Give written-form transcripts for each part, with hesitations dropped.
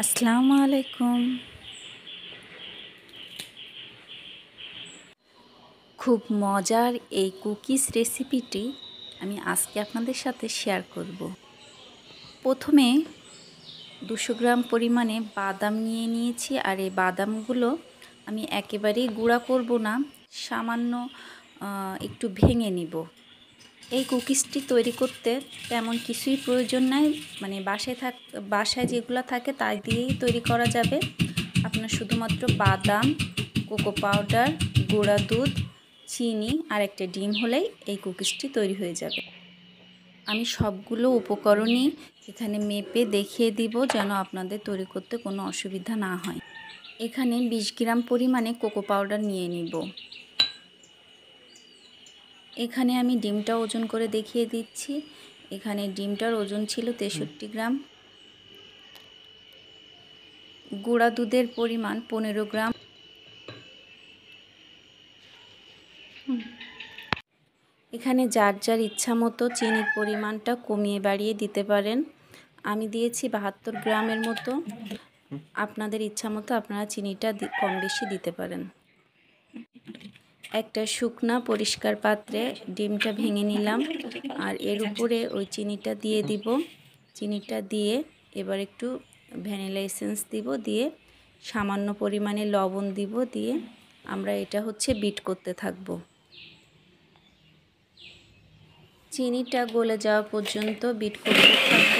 আসসালামু আলাইকুম। খুব মজার এই কুকিজ রেসিপিটি আমি আজকে আপনাদের সাথে শেয়ার করব। প্রথমে 200 গ্রাম পরিমাণে বাদাম নিয়ে নিয়েছি, আর এই বাদামগুলো আমি একেবারেই গুঁড়া করব না, সামান্য একটু ভেঙে নিব। এই কুকিজটি তৈরি করতে তেমন কিছুই প্রয়োজন নাই, মানে বাসায় যেগুলো থাকে তাই দিয়েই তৈরি করা যাবে। আপনার শুধুমাত্র বাদাম, কোকো পাউডার, গুঁড়া দুধ, চিনি আর একটা ডিম হলেই এই কুকিজটি তৈরি হয়ে যাবে। আমি সবগুলো উপকরণই এখানে মেপে দেখিয়ে দিব যেন আপনাদের তৈরি করতে কোনো অসুবিধা না হয়। এখানে 20 গ্রাম পরিমাণে কোকো পাউডার নিয়ে নিব। এখানে আমি ডিমটা ওজন করে দেখিয়ে দিচ্ছি। এখানে ডিমটার ওজন ছিল 63 গ্রাম। গুঁড়া দুধের পরিমাণ 15 গ্রাম। এখানে যার যার ইচ্ছা মতো চিনির পরিমাণটা কমিয়ে বাড়িয়ে দিতে পারেন। আমি দিয়েছি 72 গ্রামের মতো। আপনাদের ইচ্ছা মতো আপনারা চিনিটা কম বেশি দিতে পারেন। একটা শুকনা পরিষ্কার পাত্রে ডিমটা ভেঙে নিলাম, আর এর উপরে ওই চিনিটা দিয়ে দিব। চিনিটা দিয়ে এবার একটু ভ্যানিলা এসেন্স দিব, দিয়ে সামান্য পরিমাণে লবণ দিব, দিয়ে আমরা এটা বিট করতে থাকব। চিনিটা গলে যাওয়া পর্যন্ত বিট করতে থাকব।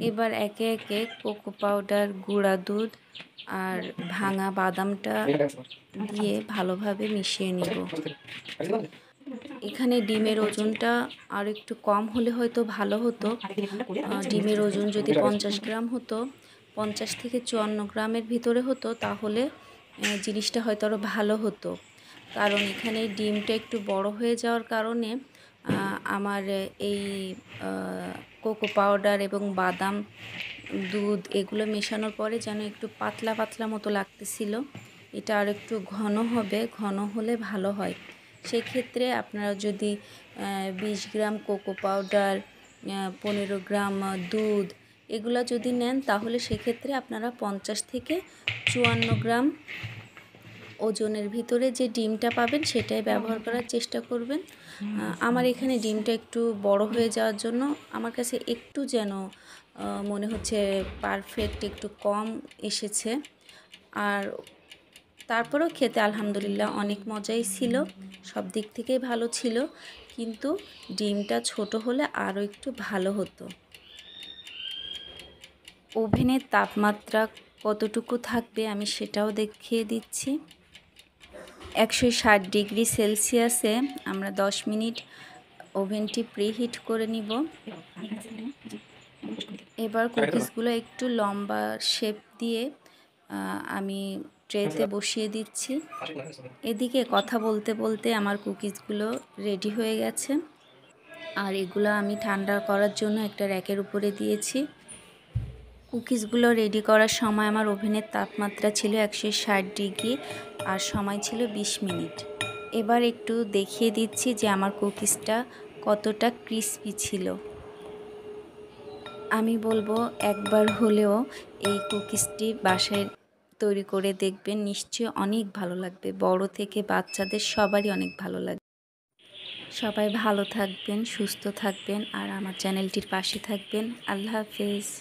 এবার একে একে কোকো পাউডার, গুঁড়া দুধ আর ভাঙা বাদামটা দিয়ে ভালোভাবে মিশিয়ে নিব। এখানে ডিমের ওজনটা আর একটু কম হলে হয়তো ভালো হতো। ডিমের ওজন যদি 50 গ্রাম হতো, 50 থেকে 54 গ্রামের ভিতরে হতো, তাহলে জিনিসটা হয়তো আরও ভালো হতো। কারণ এখানে ডিমটা একটু বড় হয়ে যাওয়ার কারণে আমার এই কোকো পাউডার এবং বাদাম, দুধ এগুলো মেশানোর পরে যেন একটু পাতলা পাতলা মতো লাগতেছিল। এটা আর একটু ঘন হবে, ঘন হলে ভালো হয়। সেক্ষেত্রে আপনারা যদি 20 গ্রাম কোকো পাউডার, 15 গ্রাম দুধ এগুলো যদি নেন, তাহলে সেক্ষেত্রে আপনারা 50 থেকে 54 গ্রাম ওজনের ভিতরে যে ডিমটা পাবেন সেটাই ব্যবহার করার চেষ্টা করবেন। আমার এখানে ডিমটা একটু বড় হয়ে যাওয়ার জন্য আমার কাছে একটু যেন মনে হচ্ছে পারফেক্ট একটু কম এসেছে। আর তারপরেও খেতে আলহামদুলিল্লাহ অনেক মজাই ছিল, সব দিক থেকেই ভালো ছিল, কিন্তু ডিমটা ছোট হলে আরও একটু ভালো হতো। ওভেনের তাপমাত্রা কতটুকু থাকবে আমি সেটাও দেখিয়ে দিচ্ছি। 160 ডিগ্রি সেলসিয়াসে আমরা 10 মিনিট ওভেনটি প্রিহিট করে নিব। এবার কুকিজগুলো একটু লম্বা শেপ দিয়ে আমি ট্রেতে বসিয়ে দিচ্ছি। এদিকে কথা বলতে বলতে আমার কুকিজগুলো রেডি হয়ে গেছে, আর এগুলো আমি ঠান্ডা করার জন্য একটা র্যাকের উপরে দিয়েছি। কুকিজগুলো রেডি করার সময় আমার ওভেনের তাপমাত্রা ছিল 160 ডিগ্রি, আর সময় ছিল 20 মিনিট। এবার একটু দেখিয়ে দিচ্ছি যে আমার কুকিজটা কতটা ক্রিস্পি ছিল। আমি বলবো একবার হলেও এই কুকিজটি বাসায় তৈরি করে দেখবেন, নিশ্চয়ই অনেক ভালো লাগবে। বড় থেকে বাচ্চাদের সবারই অনেক ভালো লাগবে। সবাই ভালো থাকবেন, সুস্থ থাকবেন, আর আমার চ্যানেলটির পাশে থাকবেন। আল্লাহ হাফেজ।